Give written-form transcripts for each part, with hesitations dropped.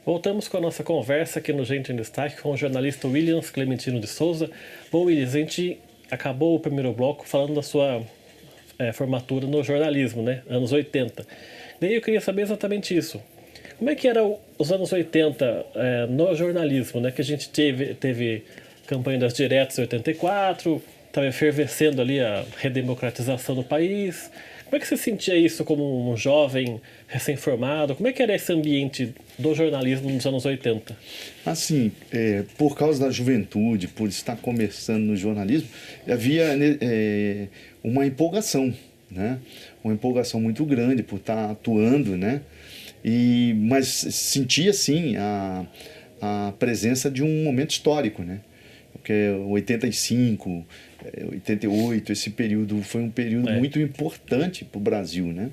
Voltamos com a nossa conversa aqui no Gente em Destaque com o jornalista Williams Clementino de Souza. Bom, Williams, a gente acabou o primeiro bloco falando da sua formatura no jornalismo, né? Anos 80. Daí eu queria saber exatamente isso. Como é que eram os anos 80 no jornalismo, né? Que a gente teve campanha das diretas em 84, estava efervescendo ali a redemocratização do país. Como é que você sentia isso como um jovem recém-formado? Como é que era esse ambiente do jornalismo nos anos 80? Assim, por causa da juventude, por estar começando no jornalismo, havia uma empolgação, né? Uma empolgação muito grande por estar atuando, né? Mas sentia, sim, a presença de um momento histórico, né? Porque 85, 88, esse período foi um período muito importante para o Brasil, né?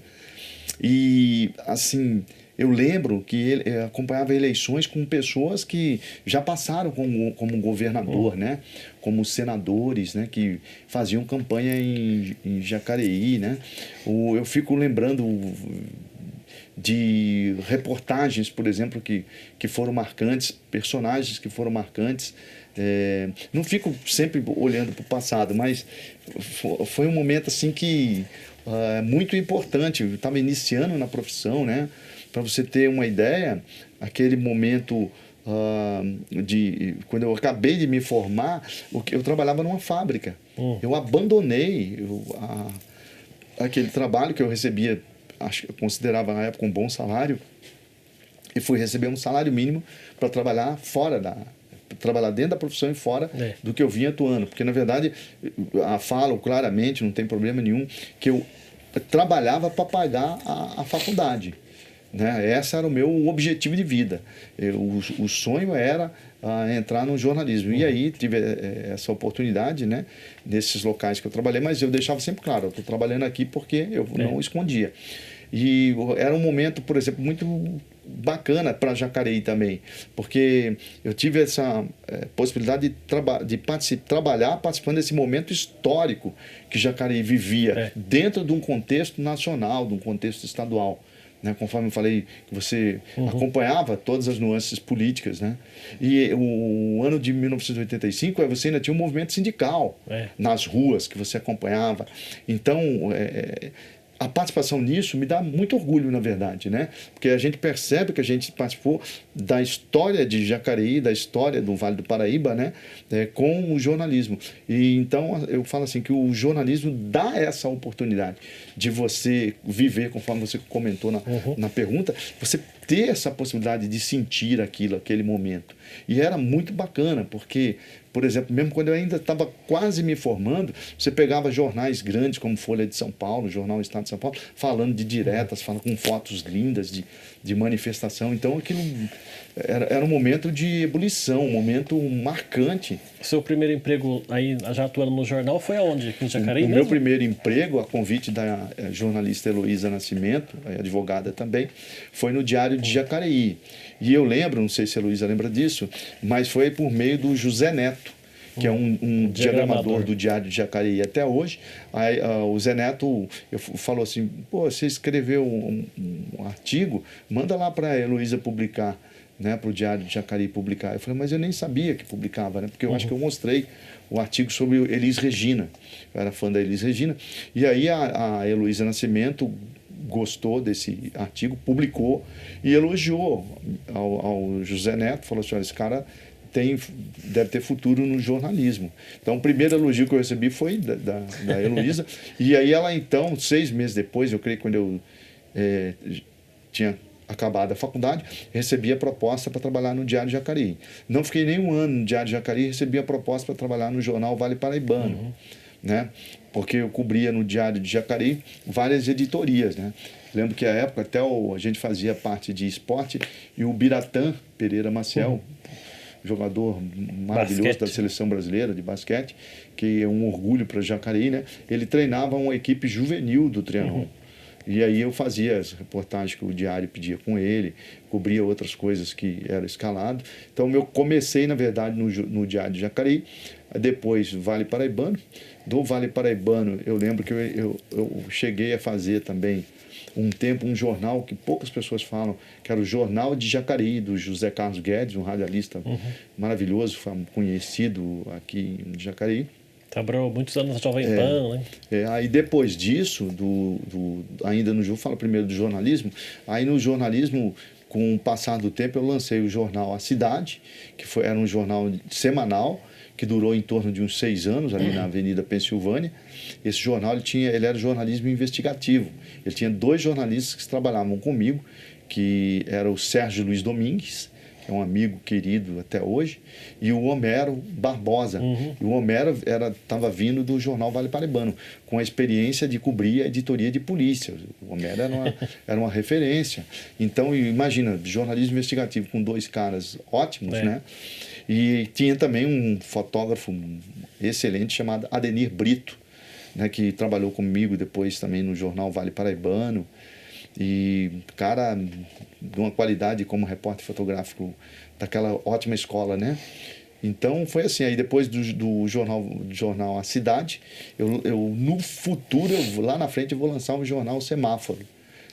E, assim, eu lembro que ele acompanhava eleições com pessoas que já passaram como governador, né? Como senadores, né? Que faziam campanha em Jacareí, né? Eu fico lembrando de reportagens, por exemplo, que foram marcantes, personagens que foram marcantes. Não fico sempre olhando para o passado, mas foi um momento assim que muito importante. Eu estava iniciando na profissão, né? Para você ter uma ideia, aquele momento quando eu acabei de me formar, eu trabalhava numa fábrica. Eu abandonei aquele trabalho que eu recebia, eu considerava na época um bom salário, e fui receber um salário mínimo para trabalhar trabalhar dentro da profissão e fora do que eu vinha atuando. Porque, na verdade, falo claramente, não tem problema nenhum, que eu trabalhava para pagar a faculdade. Né? Esse era o meu objetivo de vida. O sonho era entrar no jornalismo. E aí tive essa oportunidade, né? Nesses locais que eu trabalhei, mas eu deixava sempre claro, eu estou trabalhando aqui porque eu não escondia. E era um momento, por exemplo, muito bacana para Jacareí também, porque eu tive essa possibilidade de trabalhar participando desse momento histórico que Jacareí vivia dentro de um contexto nacional, de um contexto estadual. Né, conforme eu falei, que você acompanhava todas as nuances políticas, né? E o ano de 1985, você ainda tinha um movimento sindical nas ruas que você acompanhava. Então, a participação nisso me dá muito orgulho, na verdade, né? Porque a gente percebe que a gente participou da história de Jacareí, da história do Vale do Paraíba, né? Com o jornalismo. E então eu falo assim que o jornalismo dá essa oportunidade de você viver, conforme você comentou na pergunta, você ter essa possibilidade de sentir aquele momento. E era muito bacana, porque, por exemplo, mesmo quando eu ainda estava quase me formando, você pegava jornais grandes como Folha de São Paulo, Jornal Estado de São Paulo, falando de diretas, falando com fotos lindas de manifestação. Então aquilo era um momento de ebulição, um momento marcante. O seu primeiro emprego aí, já atuando no jornal, foi aonde? Aqui em Jacareí mesmo? O meu primeiro emprego, a convite da jornalista Heloísa Nascimento, advogada também, foi no Diário de Jacareí. E eu lembro, não sei se a Heloísa lembra disso, mas foi por meio do José Neto, que é um diagramador do Diário de Jacareí até hoje. Aí, o Zé Neto falou assim, pô, você escreveu um artigo, manda lá para a Heloísa publicar, né, para o Diário de Jacareí publicar. Eu falei, mas eu nem sabia que publicava, né, porque eu acho que eu mostrei o artigo sobre Elis Regina. Eu era fã da Elis Regina. E aí a Heloísa Nascimento gostou desse artigo, publicou e elogiou ao José Neto, falou assim, olha, esse cara deve ter futuro no jornalismo. Então, o primeiro elogio que eu recebi foi da Heloísa. E aí ela, então, 6 meses depois, eu creio que quando eu tinha acabado a faculdade, recebi a proposta para trabalhar no Diário de Jacareí. Não fiquei nem um ano no Diário de Jacareí, recebi a proposta para trabalhar no jornal Vale Paraibano. Né? Porque eu cobria no Diário de Jacareí várias editorias, né? Lembro que à época até a gente fazia parte de esporte e o Biratã Pereira Maciel, jogador maravilhoso da seleção brasileira de basquete, que é um orgulho para Jacareí, né? Ele treinava uma equipe juvenil do Trianon. E aí eu fazia as reportagens que o Diário pedia com ele, cobria outras coisas que era escalado. Então eu comecei, na verdade, no Diário de Jacareí, depois Vale Paraibano. Do Vale Paraibano, eu lembro que eu cheguei a fazer também um tempo um jornal que poucas pessoas falam, que era o Jornal de Jacareí, do José Carlos Guedes, um radialista maravilhoso, conhecido aqui em Jacareí. Trabalhou muitos anos na Jovem Pan, né? Aí depois disso, ainda no falo primeiro do jornalismo, aí no jornalismo, com o passar do tempo, eu lancei o jornal A Cidade, que era um jornal semanal, que durou em torno de uns 6 anos, ali na Avenida Pensilvânia. Esse jornal, ele era jornalismo investigativo. Ele tinha 2 jornalistas que trabalhavam comigo, que era o Sérgio Luiz Domingues, que é um amigo querido até hoje, e o Homero Barbosa. E o Homero estava vindo do jornal Vale Paraibano, com a experiência de cobrir a editoria de polícia. O Homero era uma referência. Então, imagina, jornalismo investigativo com 2 caras ótimos, né? E tinha também um fotógrafo excelente chamado Adenir Brito, né, que trabalhou comigo depois também no jornal Vale Paraibano. E cara de uma qualidade como repórter fotográfico daquela ótima escola, né? Então foi assim. Aí depois do jornal A Cidade, eu no futuro, lá na frente, eu vou lançar um jornal Semáforo,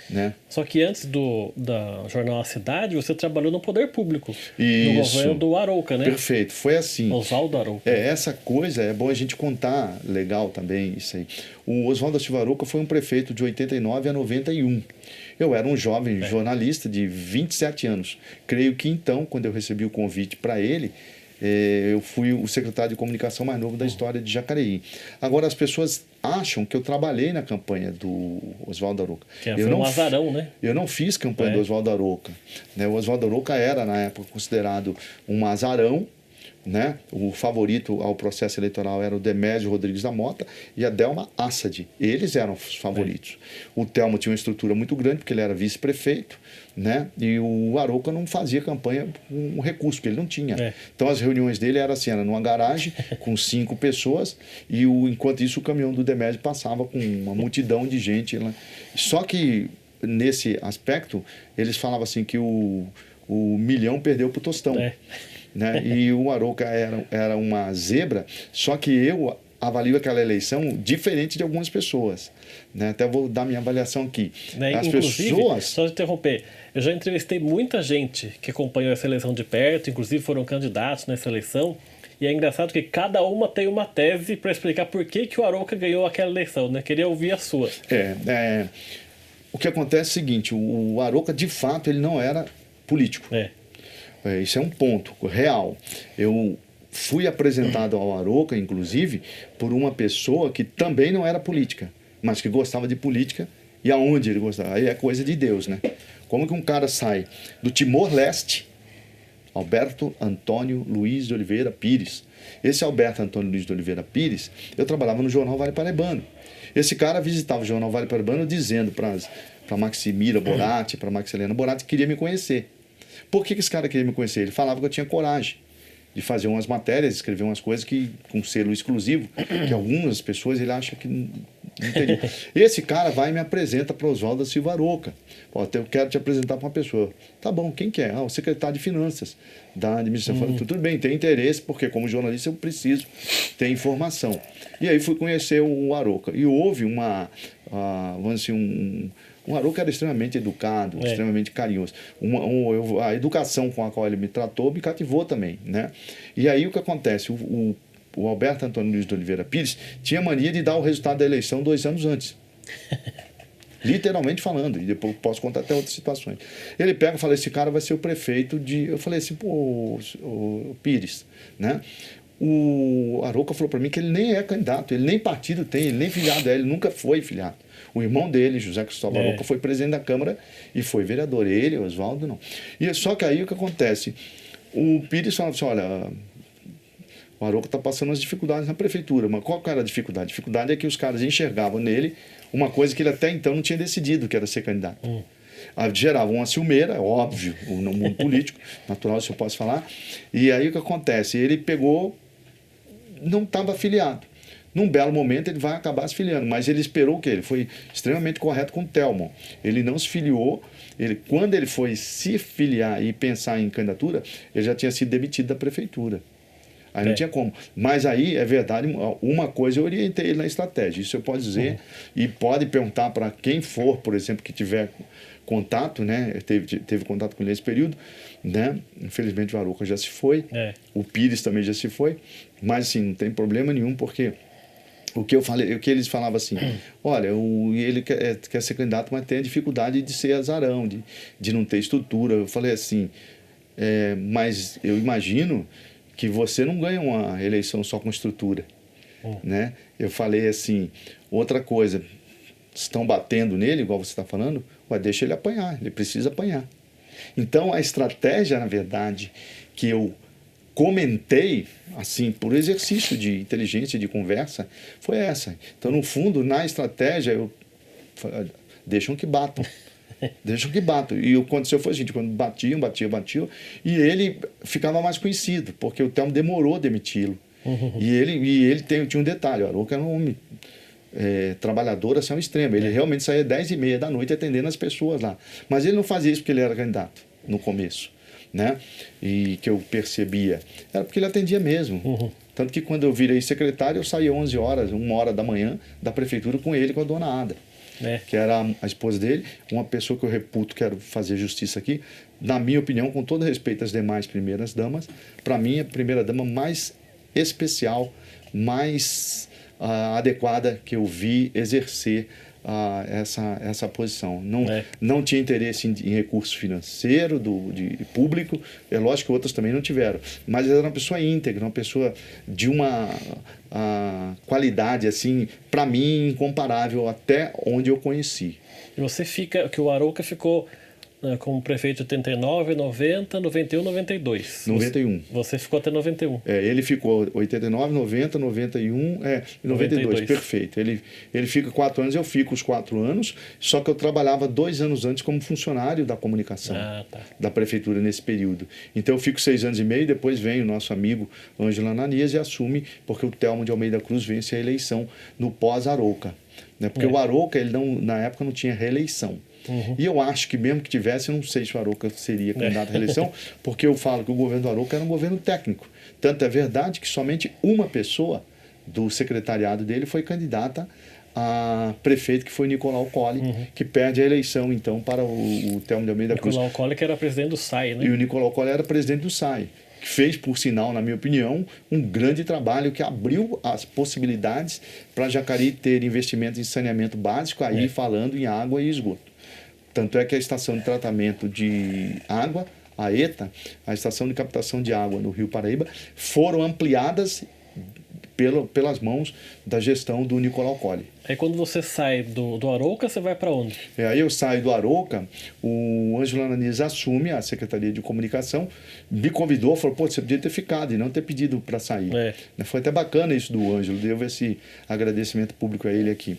né? Só que antes da jornal A Cidade, você trabalhou no poder público, Isso. no governo do Arouca, né? Perfeito, foi assim. Oswaldo Arouca. Essa coisa é bom a gente contar, legal também isso aí. O Oswaldo Silva Arouca foi um prefeito de 89 a 91. Eu era um jovem jornalista de 27 anos. Creio que então, quando eu recebi o convite para ele, eu fui o secretário de comunicação mais novo da história de Jacareí. Agora, as pessoas acham que eu trabalhei na campanha do Oswaldo Arouca. Foi um azarão, né? Eu não fiz campanha do Oswaldo Arouca, né? O Oswaldo Arouca era, na época, considerado um azarão, né? O favorito ao processo eleitoral era o Demésio Rodrigues da Mota e a Delma Assad. Eles eram os favoritos. O Telmo tinha uma estrutura muito grande, porque ele era vice-prefeito, né? E o Arouca não fazia campanha com recurso, porque ele não tinha. Então as reuniões dele eram assim, era numa garagem com 5 pessoas e enquanto isso o caminhão do Demésio passava com uma multidão de gente. Só que nesse aspecto eles falavam assim que o milhão perdeu pro Tostão. Né? E o Arouca era uma zebra, só que eu avalio aquela eleição diferente de algumas pessoas, né? Até vou dar minha avaliação aqui. As inclusive, pessoas... só de interromper, eu já entrevistei muita gente que acompanhou essa eleição de perto, inclusive foram candidatos nessa eleição, e é engraçado que cada uma tem uma tese para explicar por que o Arouca ganhou aquela eleição, né? Queria ouvir a sua. O que acontece é o seguinte, o Arouca, de fato, ele não era político. Isso é um ponto real. Eu fui apresentado ao Arouca, inclusive, por uma pessoa que também não era política, mas que gostava de política. E aonde ele gostava? Aí é coisa de Deus, né? Como que um cara sai do Timor-Leste, Alberto Antônio Luiz de Oliveira Pires. Esse Alberto Antônio Luiz de Oliveira Pires, eu trabalhava no jornal Vale Paraibano. Esse cara visitava o jornal Vale Paraibano dizendo para Maximira Borati, para Maxilena Borati, que queria me conhecer. Por que esse cara queria me conhecer? Ele falava que eu tinha coragem de fazer umas matérias, escrever umas coisas com selo exclusivo, que algumas pessoas ele acha que não teria. Esse cara vai e me apresenta para Oswaldo Silva Arouca. Eu quero te apresentar para uma pessoa. Tá bom, quem que é? O secretário de Finanças da administração. Tudo bem, tem interesse, porque como jornalista eu preciso ter informação. E aí fui conhecer o Arouca. E houve vamos dizer, o Arouca era extremamente educado, extremamente carinhoso. A educação com a qual ele me tratou me cativou também, né? E aí o que acontece? O Alberto Antônio Luiz de Oliveira Pires tinha mania de dar o resultado da eleição 2 anos antes. Literalmente falando, e depois posso contar até outras situações. Ele pega e fala, esse cara vai ser o prefeito de... Eu falei assim, pô, o Pires, né? O Arouca falou para mim que ele nem é candidato, ele nem partido tem, ele nem filiado é, ele nunca foi filiado. O irmão dele, José Cristóvão Arouca, foi presidente da Câmara e foi vereador. Ele, Oswaldo, não. E só que aí o que acontece? O Pires falou assim, olha, o Arouca está passando as dificuldades na prefeitura. Mas qual que era a dificuldade? A dificuldade é que os caras enxergavam nele uma coisa que ele até então não tinha decidido, que era ser candidato. Gerava uma ciumeira, óbvio, no mundo político, natural, se eu posso falar. E aí o que acontece? Ele pegou, não estava afiliado. Num belo momento ele vai acabar se filiando, mas ele esperou o quê? Ele foi extremamente correto com o Telmo. Ele não se filiou, quando ele foi se filiar e pensar em candidatura, ele já tinha sido demitido da prefeitura. Aí não tinha como. Mas aí, é verdade, uma coisa eu orientei ele na estratégia. Isso eu posso dizer. E pode perguntar para quem for, por exemplo, que tiver contato, né? Teve contato com ele nesse período, né? Infelizmente o Arouca já se foi. O Pires também já se foi. Mas assim, não tem problema nenhum, porque o que eu falei, o que eles falavam assim, olha, ele quer ser candidato, mas tem a dificuldade de ser azarão, de não ter estrutura. Eu falei assim, mas eu imagino que você não ganha uma eleição só com estrutura, né? Eu falei assim, outra coisa, estão batendo nele, igual você está falando, deixa ele apanhar, ele precisa apanhar. Então, a estratégia, na verdade, que eu comentei, assim, por exercício de inteligência, de conversa, foi essa. Então, no fundo, na estratégia, eu deixam que batam. Deixam que batam. E o que aconteceu foi o seguinte, quando batiam, e ele ficava mais conhecido, porque o Telmo demorou a demiti-lo. E ele tinha um detalhe, o Arouca era um homem trabalhador assim ao extremo. Ele realmente saía 10h30 da noite atendendo as pessoas lá. Mas ele não fazia isso porque ele era candidato no começo, né? E que eu percebia. Era porque ele atendia mesmo. Tanto que quando eu virei secretário, eu saía 11 horas, 1h da manhã da prefeitura com ele, com a dona Ada. Que era a esposa dele, uma pessoa que eu reputo, quero fazer justiça aqui, na minha opinião, com todo respeito às demais primeiras damas, para mim a primeira dama mais especial, mais adequada que eu vi exercer essa posição. Não tinha interesse em recurso financeiro, de público, é lógico que outras também não tiveram, mas era uma pessoa íntegra, uma pessoa de uma qualidade, assim, para mim, incomparável até onde eu conheci. E você que o Arouca ficou como prefeito de 89, 90, 91, 92. 91. Você ficou até 91. Ele ficou 89, 90, 91, 92, perfeito. Ele fica 4 anos, eu fico os 4 anos, só que eu trabalhava 2 anos antes como funcionário da comunicação da prefeitura nesse período. Então eu fico 6 anos e meio, depois vem o nosso amigo Ângelo Ananias e assume, porque o Telmo de Almeida Cruz vence a eleição no pós-Arouca. Né? Porque o Arouca, na época, não tinha reeleição. E eu acho que mesmo que tivesse, eu não sei se o Arouca seria candidato à reeleição, porque eu falo que o governo do Arouca era um governo técnico. Tanto é verdade que somente uma pessoa do secretariado dele foi candidata a prefeito, que foi Nicolau Colli, que perde a eleição, então, para o Telmo de Almeida Cruz. Nicolau Colli, que era presidente do SAI, né? E o Nicolau Colli era presidente do SAI, que fez, por sinal, na minha opinião, um grande trabalho que abriu as possibilidades para Jacareí ter investimentos em saneamento básico, aí falando em água e esgoto. Tanto é que a estação de tratamento de água, a ETA, a estação de captação de água no Rio Paraíba, foram ampliadas pelas mãos da gestão do Nicolau Colli. Aí quando você sai do Arouca, você vai para onde? Aí eu saio do Arouca, o Ângelo Ananias assume a Secretaria de Comunicação, me convidou, falou, você podia ter ficado e não ter pedido para sair. Foi até bacana isso do Ângelo, devo esse agradecimento público a ele aqui.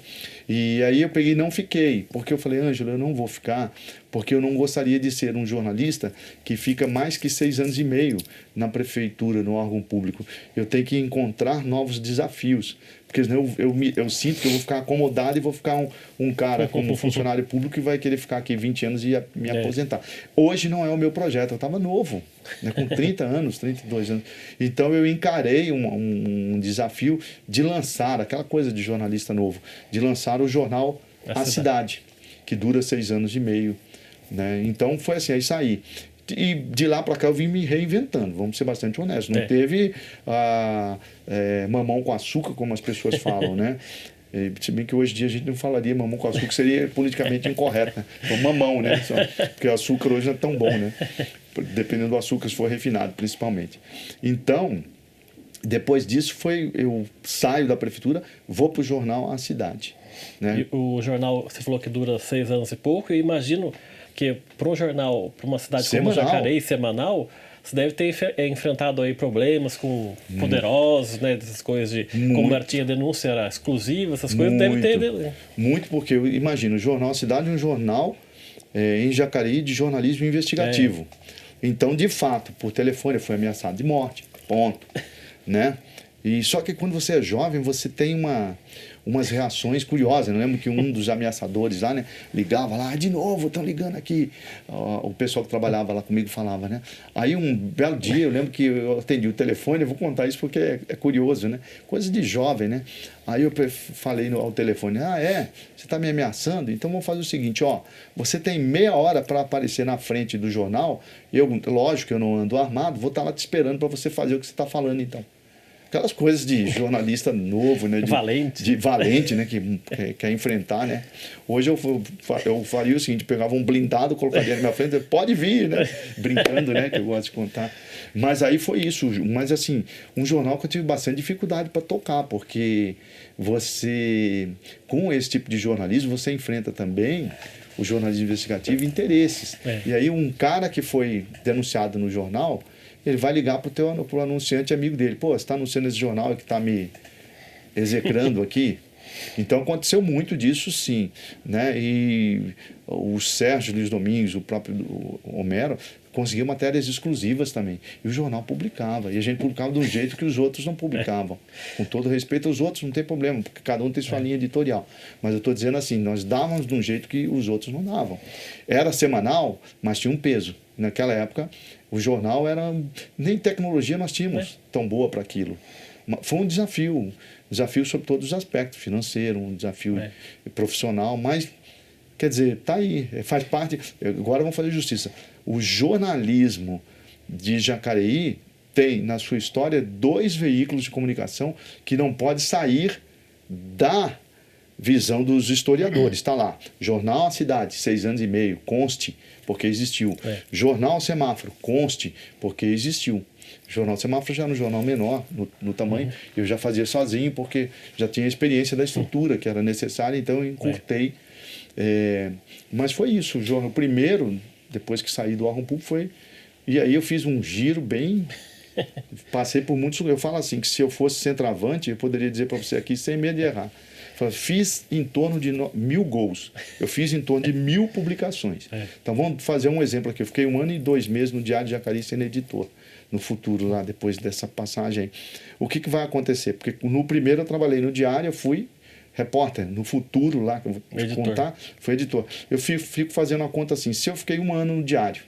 E aí eu peguei e não fiquei, porque eu falei, Ângelo, eu não vou ficar, porque eu não gostaria de ser um jornalista que fica mais que 6 anos e meio na prefeitura, no órgão público. Eu tenho que encontrar novos desafios, porque senão eu sinto que eu vou ficar acomodado e vou ficar um cara como funcionário público que vai querer ficar aqui 20 anos e me aposentar. Hoje não é o meu projeto, eu estava novo, né, com 30 anos, 32 anos. Então eu encarei um desafio de lançar, aquela coisa de jornalista novo, de lançar o jornal A Cidade, que dura 6 anos e meio. Né? Então foi assim, aí saí. E de lá para cá eu vim me reinventando, vamos ser bastante honestos. Não teve mamão com açúcar, como as pessoas falam, né? Se bem que hoje em dia a gente não falaria mamão com açúcar, seria politicamente incorreto, né? Então, mamão, né? Porque o açúcar hoje não é tão bom, né? Dependendo do açúcar, se for refinado, principalmente. Então, depois disso, eu saio da prefeitura, vou para o jornal A Cidade. Né? E o jornal, você falou que dura 6 anos e pouco, e imagino que para um jornal, para uma cidade como Jacareí, semanal, você deve ter enfrentado aí problemas com poderosos, né? Essas coisas de, como tinha denúncia era exclusiva, essas coisas deve ter... Muito, porque eu imagino, o jornal A Cidade é um jornal em Jacareí de jornalismo investigativo. Então, de fato, por telefone foi ameaçado de morte, ponto. Né? E só que quando você é jovem, você tem umas reações curiosas. Eu lembro que um dos ameaçadores lá, né, ligava lá, de novo, estão ligando aqui. O pessoal que trabalhava lá comigo falava, né? Aí um belo dia, eu lembro que eu atendi o telefone, eu vou contar isso porque é curioso, né? Coisa de jovem, né? Aí eu falei ao telefone, você está me ameaçando? Então vamos fazer o seguinte, você tem meia hora para aparecer na frente do jornal, lógico que eu não ando armado, vou estar lá te esperando para você fazer o que você está falando então. Aquelas coisas de jornalista novo, né? De valente, né? Que quer enfrentar, né? Hoje eu faria o seguinte, pegava um blindado, colocaria na minha frente, pode vir, né? Brincando, né? Que eu gosto de contar. Mas aí foi isso. Mas assim, um jornal que eu tive bastante dificuldade para tocar, porque você, com esse tipo de jornalismo, você enfrenta também o jornalismo investigativo interesses. E aí um cara que foi denunciado no jornal, ele vai ligar pro anunciante amigo dele. Pô, você está anunciando esse jornal que está me execrando aqui? Então aconteceu muito disso, sim. Né? E o Sérgio Luiz Domingues, o próprio Homero, conseguiu matérias exclusivas também. E o jornal publicava. E a gente publicava de um jeito que os outros não publicavam. Com todo respeito aos outros, não tem problema, porque cada um tem sua linha editorial. Mas eu estou dizendo assim, nós dávamos de um jeito que os outros não davam. Era semanal, mas tinha um peso. Naquela época, o jornal era... Nem tecnologia nós tínhamos tão boa para aquilo. Foi um desafio sobre todos os aspectos, financeiro, um desafio profissional, mas, quer dizer, tá aí, faz parte... Agora vamos fazer justiça. O jornalismo de Jacareí tem, na sua história, 2 veículos de comunicação que não pode sair da visão dos historiadores. Está lá, Jornal A Cidade, 6 anos e meio, conste, porque existiu. Jornal Semáforo, conste, porque existiu. Jornal Semáforo já era um jornal menor no tamanho, eu já fazia sozinho, porque já tinha experiência da estrutura que era necessária, então eu encurtei. Mas foi isso, o primeiro, depois que saí do órgão público, foi... E aí eu fiz um giro bem... Passei por muitos... Eu falo assim, que se eu fosse centroavante, eu poderia dizer para você aqui, sem medo de errar. Fiz em torno de 1000 gols. Eu fiz em torno de 1000 publicações. Então vamos fazer um exemplo aqui. Eu fiquei 1 ano e 2 meses no Diário de Jacareí sendo editor. No futuro, lá, depois dessa passagem aí. O que vai acontecer? Porque no primeiro eu trabalhei no Diário, eu fui repórter. No futuro, lá, que eu vou te contar, fui editor. Eu fico fazendo a conta assim, se eu fiquei 1 ano no Diário,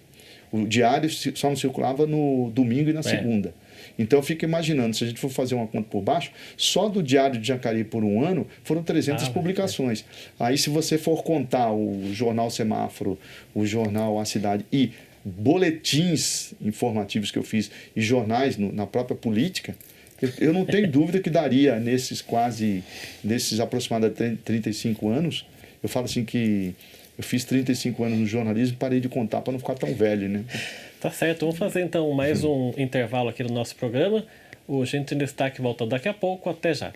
o Diário só não circulava no domingo e na segunda. Então eu fico imaginando, se a gente for fazer uma conta por baixo, só do Diário de Jacareí por 1 ano foram 300 publicações. Aí se você for contar o Jornal Semáforo, o Jornal A Cidade e boletins informativos que eu fiz e jornais na própria política, eu não tenho dúvida que daria nesses aproximadamente 35 anos, eu falo assim que eu fiz 35 anos no jornalismo e parei de contar para não ficar tão velho, né? Tá certo, vamos fazer então mais um intervalo aqui no nosso programa. O Gente em Destaque volta daqui a pouco, até já.